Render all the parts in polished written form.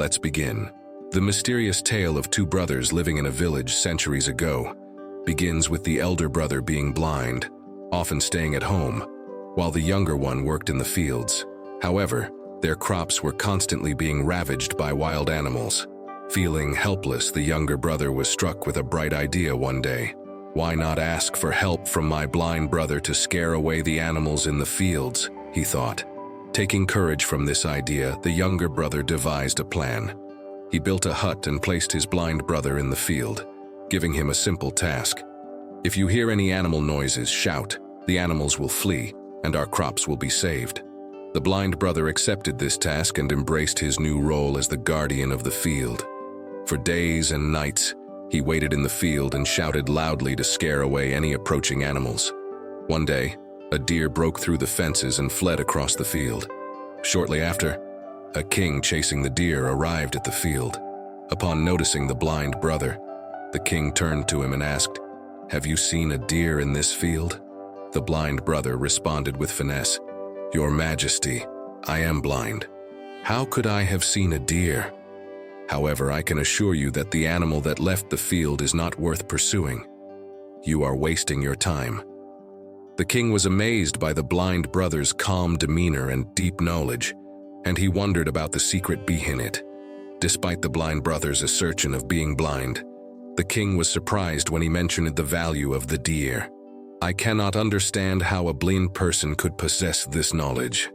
Let's begin. The mysterious tale of two brothers living in a village centuries ago begins with the elder brother being blind, often staying at home, while the younger one worked in the fields. However, their crops were constantly being ravaged by wild animals. Feeling helpless, the younger brother was struck with a bright idea one day. Why not ask for help from my blind brother to scare away the animals in the fields, he thought. Taking courage from this idea, the younger brother devised a plan. He built a hut and placed his blind brother in the field, giving him a simple task. If you hear any animal noises, shout. The animals will flee, and our crops will be saved. The blind brother accepted this task and embraced his new role as the guardian of the field. For days and nights, he waited in the field and shouted loudly to scare away any approaching animals. One day, a deer broke through the fences and fled across the field. Shortly after, a king chasing the deer arrived at the field. Upon noticing the blind brother, the king turned to him and asked, "Have you seen a deer in this field?" The blind brother responded with finesse, "Your Majesty, I am blind. How could I have seen a deer? However, I can assure you that the animal that left the field is not worth pursuing. You are wasting your time." The king was amazed by the blind brother's calm demeanor and deep knowledge, and he wondered about the secret behind it. Despite the blind brother's assertion of being blind, the king was surprised when he mentioned the value of the deer. "I cannot understand how a blind person could possess this knowledge.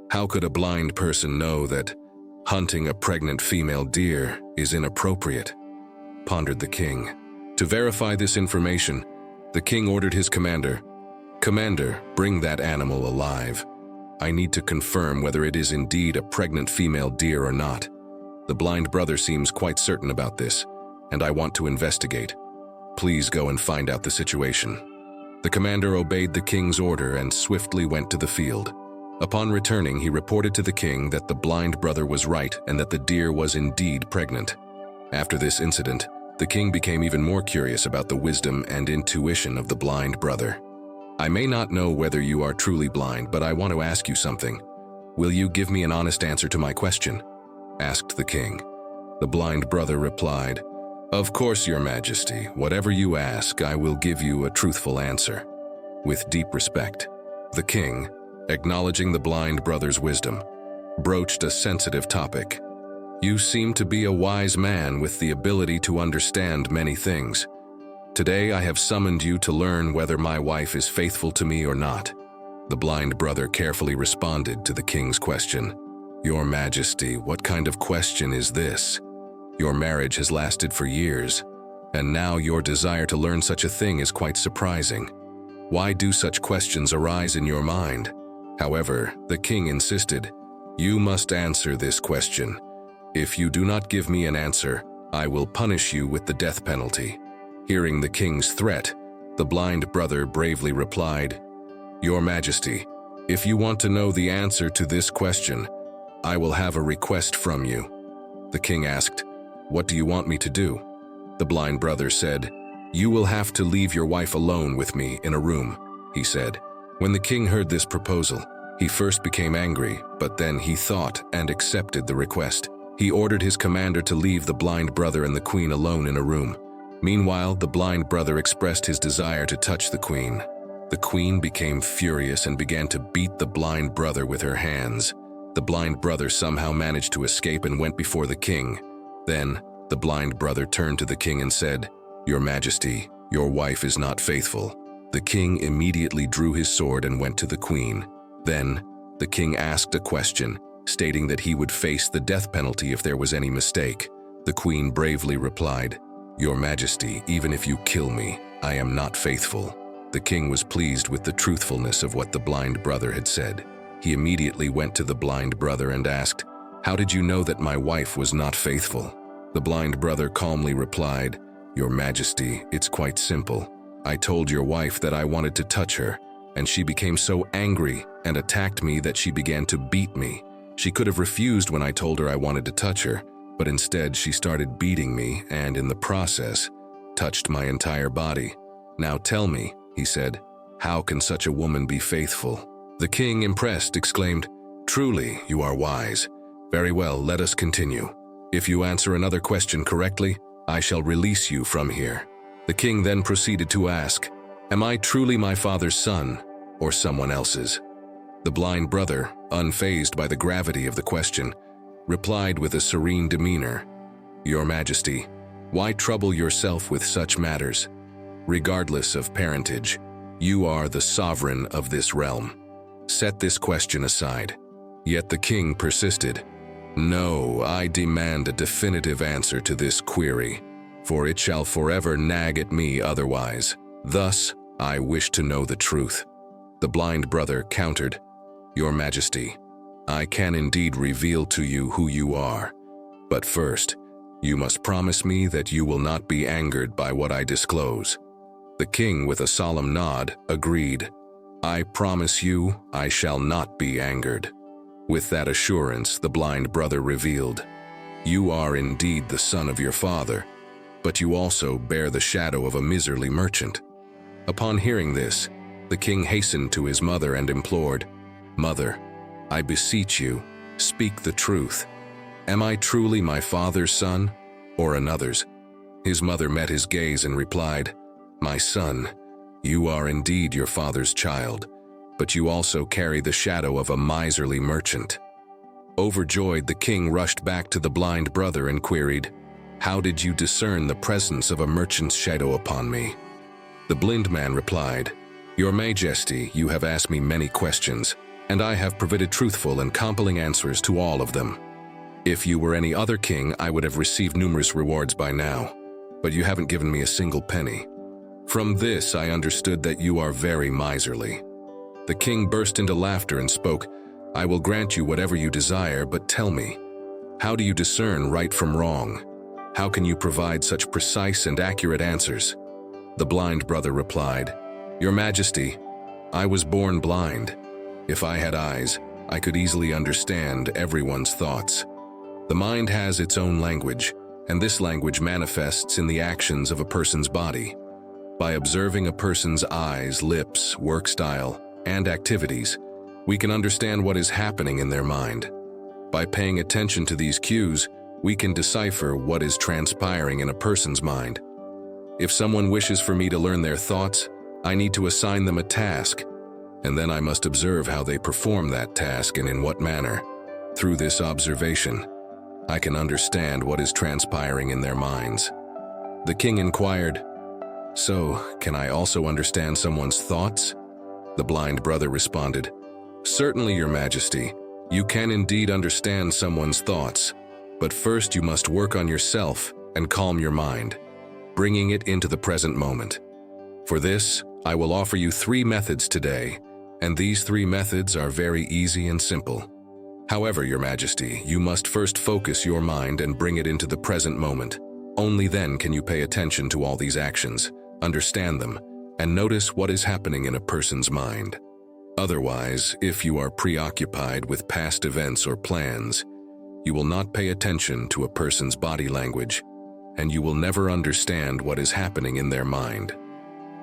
How could a blind person know that hunting a pregnant female deer is inappropriate?" pondered the king. To verify this information, the king ordered his commander, "Commander, bring that animal alive. I need to confirm whether it is indeed a pregnant female deer or not. The blind brother seems quite certain about this, and I want to investigate. Please go and find out the situation." The commander obeyed the king's order and swiftly went to the field. Upon returning, he reported to the king that the blind brother was right and that the deer was indeed pregnant. After this incident, the king became even more curious about the wisdom and intuition of the blind brother. "I may not know whether you are truly blind, but I want to ask you something. Will you give me an honest answer to my question?" asked the king. The blind brother replied, "Of course, Your Majesty. Whatever you ask, I will give you a truthful answer." With deep respect, the king, acknowledging the blind brother's wisdom, broached a sensitive topic. "You seem to be a wise man with the ability to understand many things. Today I have summoned you to learn whether my wife is faithful to me or not." The blind brother carefully responded to the king's question. "Your Majesty, what kind of question is this? Your marriage has lasted for years, and now your desire to learn such a thing is quite surprising. Why do such questions arise in your mind?" However, the king insisted, "You must answer this question. If you do not give me an answer, I will punish you with the death penalty." Hearing the king's threat, the blind brother bravely replied, "Your Majesty, if you want to know the answer to this question, I will have a request from you." The king asked, "What do you want me to do?" The blind brother said, "You will have to leave your wife alone with me in a room," he said. When the king heard this proposal, he first became angry, but then he thought and accepted the request. He ordered his commander to leave the blind brother and the queen alone in a room. Meanwhile, the blind brother expressed his desire to touch the queen. The queen became furious and began to beat the blind brother with her hands. The blind brother somehow managed to escape and went before the king. Then, the blind brother turned to the king and said, "Your Majesty, your wife is not faithful." The king immediately drew his sword and went to the queen. Then, the king asked a question, stating that he would face the death penalty if there was any mistake. The queen bravely replied, "Your Majesty, even if you kill me, I am not faithful." The king was pleased with the truthfulness of what the blind brother had said. He immediately went to the blind brother and asked, "How did you know that my wife was not faithful?" The blind brother calmly replied, "Your Majesty, it's quite simple. I told your wife that I wanted to touch her, and she became so angry and attacked me that she began to beat me. She could have refused when I told her I wanted to touch her, but instead she started beating me and, in the process, touched my entire body. Now tell me," he said, "how can such a woman be faithful?" The king, impressed, exclaimed, "Truly, you are wise. Very well, let us continue. If you answer another question correctly, I shall release you from here." The king then proceeded to ask, "Am I truly my father's son, or someone else's?" The blind brother, unfazed by the gravity of the question, replied with a serene demeanor, "Your Majesty, why trouble yourself with such matters? Regardless of parentage, you are the sovereign of this realm. Set this question aside." Yet the king persisted, "No, I demand a definitive answer to this query, for it shall forever nag at me otherwise. Thus, I wish to know the truth." The blind brother countered, "Your Majesty, I can indeed reveal to you who you are, but first, you must promise me that you will not be angered by what I disclose." The king, with a solemn nod, agreed, "I promise you I shall not be angered." With that assurance, the blind brother revealed, "You are indeed the son of your father, but you also bear the shadow of a miserly merchant." Upon hearing this, the king hastened to his mother and implored, "Mother, I beseech you, speak the truth. Am I truly my father's son, or another's?" His mother met his gaze and replied, "My son, you are indeed your father's child, but you also carry the shadow of a miserly merchant." Overjoyed, the king rushed back to the blind brother and queried, "How did you discern the presence of a merchant's shadow upon me?" The blind man replied, "Your Majesty, you have asked me many questions, and I have provided truthful and compelling answers to all of them. If you were any other king, I would have received numerous rewards by now, but you haven't given me a single penny. From this, I understood that you are very miserly." The king burst into laughter and spoke, "I will grant you whatever you desire, but tell me, how do you discern right from wrong? How can you provide such precise and accurate answers?" The blind brother replied, "Your Majesty, I was born blind. If I had eyes, I could easily understand everyone's thoughts. The mind has its own language, and this language manifests in the actions of a person's body. By observing a person's eyes, lips, work style, and activities, we can understand what is happening in their mind. By paying attention to these cues, we can decipher what is transpiring in a person's mind. If someone wishes for me to learn their thoughts, I need to assign them a task, and then I must observe how they perform that task and in what manner. Through this observation, I can understand what is transpiring in their minds." The king inquired, "So, can I also understand someone's thoughts?" The blind brother responded, "Certainly, Your Majesty, you can indeed understand someone's thoughts, but first you must work on yourself and calm your mind, bringing it into the present moment. For this, I will offer you 3 methods today, and these 3 methods are very easy and simple. However, Your Majesty, you must first focus your mind and bring it into the present moment. Only then can you pay attention to all these actions, understand them, and notice what is happening in a person's mind. Otherwise, if you are preoccupied with past events or plans, you will not pay attention to a person's body language, and you will never understand what is happening in their mind.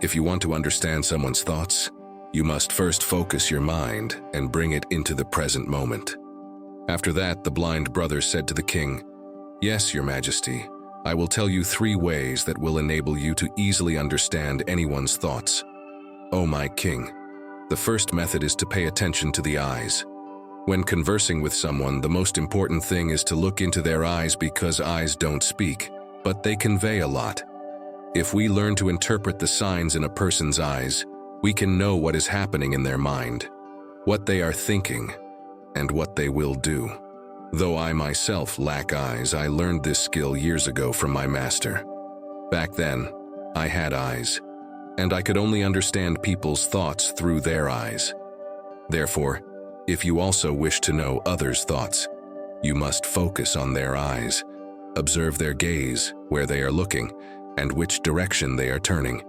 If you want to understand someone's thoughts, you must first focus your mind and bring it into the present moment." After that, the blind brother said to the king, "Yes, Your Majesty, I will tell you 3 ways that will enable you to easily understand anyone's thoughts. O my king, the first method is to pay attention to the eyes. When conversing with someone, the most important thing is to look into their eyes because eyes don't speak, but they convey a lot. If we learn to interpret the signs in a person's eyes, we can know what is happening in their mind, what they are thinking, and what they will do. Though I myself lack eyes, I learned this skill years ago from my master. Back then, I had eyes, and I could only understand people's thoughts through their eyes. Therefore, if you also wish to know others' thoughts, you must focus on their eyes, observe their gaze, where they are looking, and which direction they are turning.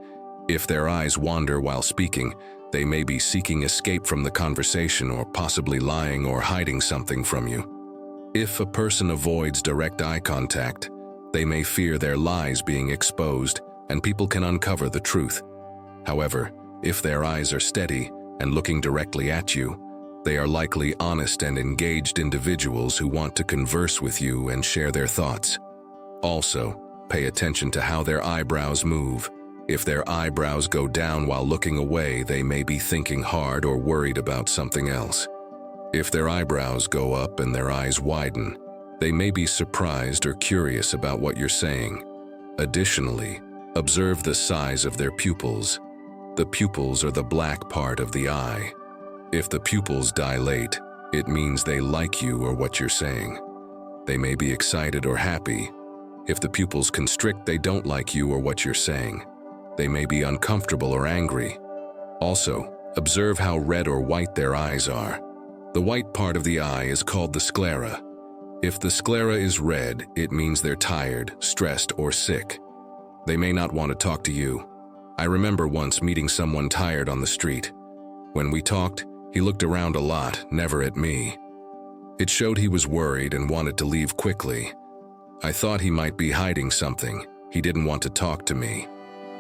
If their eyes wander while speaking, they may be seeking escape from the conversation or possibly lying or hiding something from you. If a person avoids direct eye contact, they may fear their lies being exposed and people can uncover the truth. However, if their eyes are steady and looking directly at you, They are likely honest and engaged individuals who want to converse with you and share their thoughts. Also, pay attention to how their eyebrows move. If their eyebrows go down while looking away, they may be thinking hard or worried about something else. If their eyebrows go up and their eyes widen, they may be surprised or curious about what you're saying. Additionally, observe the size of their pupils. The pupils are the black part of the eye. If the pupils dilate, it means they like you or what you're saying. They may be excited or happy. If the pupils constrict, they don't like you or what you're saying. They may be uncomfortable or angry. Also, observe how red or white their eyes are. The white part of the eye is called the sclera. If the sclera is red, it means they're tired, stressed, or sick. They may not want to talk to you. I remember once meeting someone tired on the street. When we talked, he looked around a lot, never at me. It showed he was worried and wanted to leave quickly. I thought he might be hiding something. He didn't want to talk to me.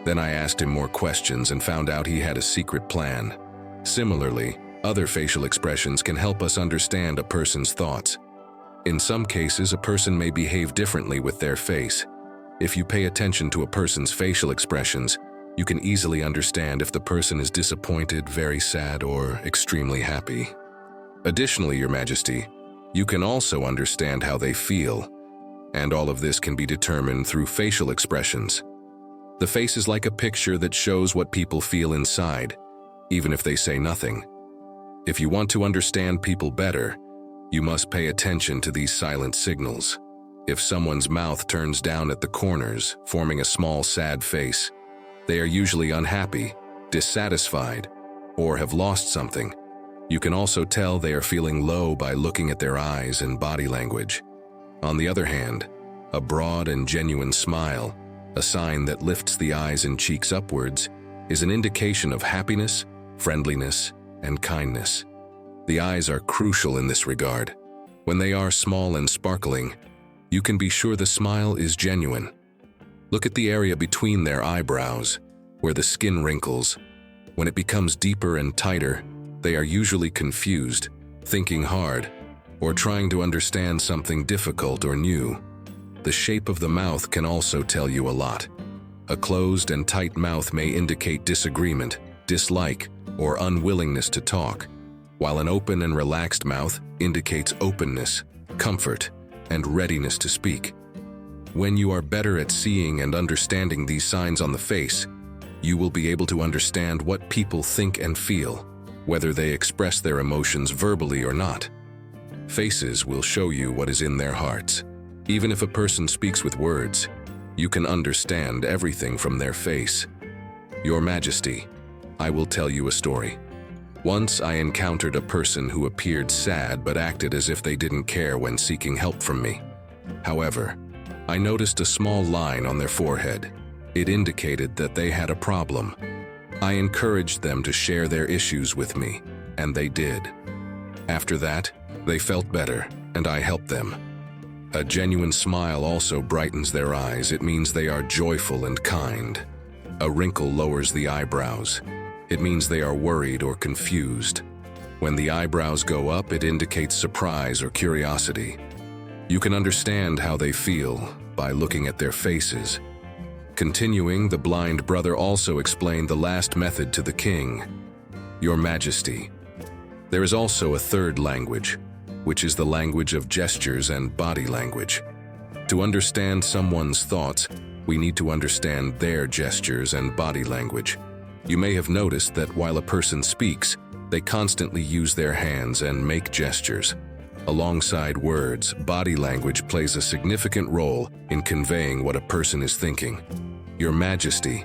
Then I asked him more questions and found out he had a secret plan. Similarly, other facial expressions can help us understand a person's thoughts. In some cases, a person may behave differently with their face. If you pay attention to a person's facial expressions, you can easily understand if the person is disappointed, very sad, or extremely happy. Additionally, Your Majesty, you can also understand how they feel, and all of this can be determined through facial expressions. The face is like a picture that shows what people feel inside, even if they say nothing. If you want to understand people better, you must pay attention to these silent signals. If someone's mouth turns down at the corners, forming a small, sad face, they are usually unhappy, dissatisfied, or have lost something. You can also tell they are feeling low by looking at their eyes and body language. On the other hand, a broad and genuine smile, a sign that lifts the eyes and cheeks upwards, is an indication of happiness, friendliness, and kindness. The eyes are crucial in this regard. When they are small and sparkling, you can be sure the smile is genuine. Look at the area between their eyebrows, where the skin wrinkles. When it becomes deeper and tighter, they are usually confused, thinking hard, or trying to understand something difficult or new. The shape of the mouth can also tell you a lot. A closed and tight mouth may indicate disagreement, dislike, or unwillingness to talk, while an open and relaxed mouth indicates openness, comfort, and readiness to speak. When you are better at seeing and understanding these signs on the face, you will be able to understand what people think and feel, whether they express their emotions verbally or not. Faces will show you what is in their hearts. Even if a person speaks with words, you can understand everything from their face. Your Majesty, I will tell you a story. Once I encountered a person who appeared sad but acted as if they didn't care when seeking help from me. However, I noticed a small line on their forehead. It indicated that they had a problem. I encouraged them to share their issues with me, and they did. After that, they felt better, and I helped them. A genuine smile also brightens their eyes. It means they are joyful and kind. A wrinkle lowers the eyebrows. It means they are worried or confused. When the eyebrows go up, it indicates surprise or curiosity. You can understand how they feel by looking at their faces. Continuing, the blind brother also explained the last method to the king. Your Majesty, there is also a third language, which is the language of gestures and body language. To understand someone's thoughts, we need to understand their gestures and body language. You may have noticed that while a person speaks, they constantly use their hands and make gestures. Alongside words, body language plays a significant role in conveying what a person is thinking. Your Majesty,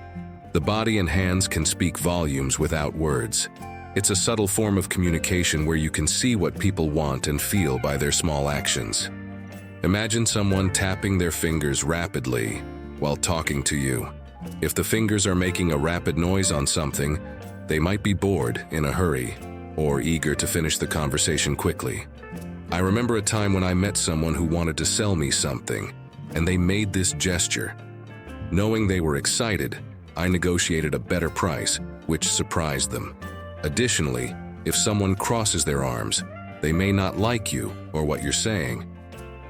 the body and hands can speak volumes without words. It's a subtle form of communication where you can see what people want and feel by their small actions. Imagine someone tapping their fingers rapidly while talking to you. If the fingers are making a rapid noise on something, they might be bored, in a hurry, or eager to finish the conversation quickly. I remember a time when I met someone who wanted to sell me something, and they made this gesture. Knowing they were excited, I negotiated a better price, which surprised them. Additionally, If someone crosses their arms, they may not like you or what you're saying.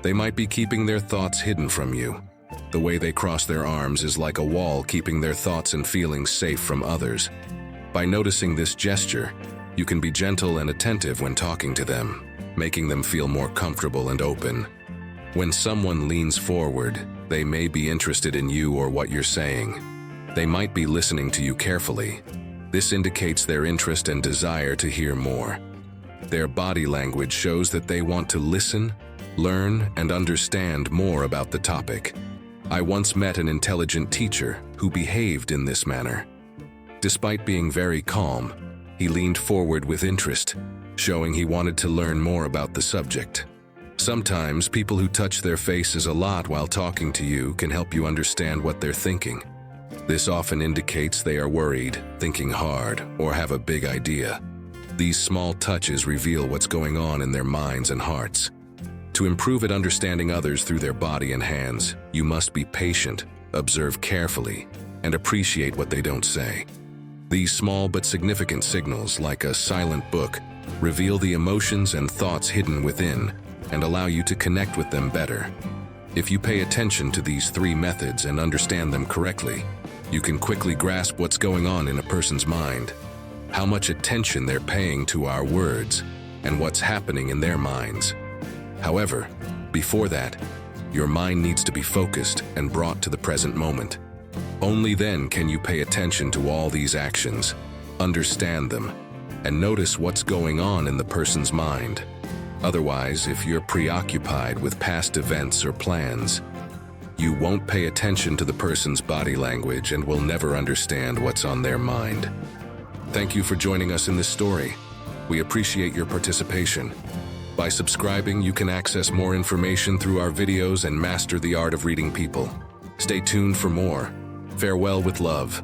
They might be keeping their thoughts hidden from you. The way they cross their arms is like a wall keeping their thoughts and feelings safe from others. By noticing this gesture, you can be gentle and attentive when talking to them, making them feel more comfortable and open. When someone leans forward, they may be interested in you or what you're saying. They might be listening to you carefully. This indicates their interest and desire to hear more. Their body language shows that they want to listen, learn, and understand more about the topic. I once met an intelligent teacher who behaved in this manner. Despite being very calm, he leaned forward with interest, showing he wanted to learn more about the subject. Sometimes people who touch their faces a lot while talking to you can help you understand what they're thinking. This often indicates they are worried, thinking hard, or have a big idea. These small touches reveal what's going on in their minds and hearts. To improve at understanding others through their body and hands, you must be patient, observe carefully, and appreciate what they don't say. These small but significant signals, like a silent book, reveal the emotions and thoughts hidden within and allow you to connect with them better. If you pay attention to these 3 methods and understand them correctly, you can quickly grasp what's going on in a person's mind, how much attention they're paying to our words, and what's happening in their minds. However, before that, your mind needs to be focused and brought to the present moment. Only then can you pay attention to all these actions, understand them, and notice what's going on in the person's mind. Otherwise, if you're preoccupied with past events or plans, you won't pay attention to the person's body language and will never understand what's on their mind. Thank you for joining us in this story. We appreciate your participation. By subscribing, you can access more information through our videos and master the art of reading people. Stay tuned for more. Farewell with love.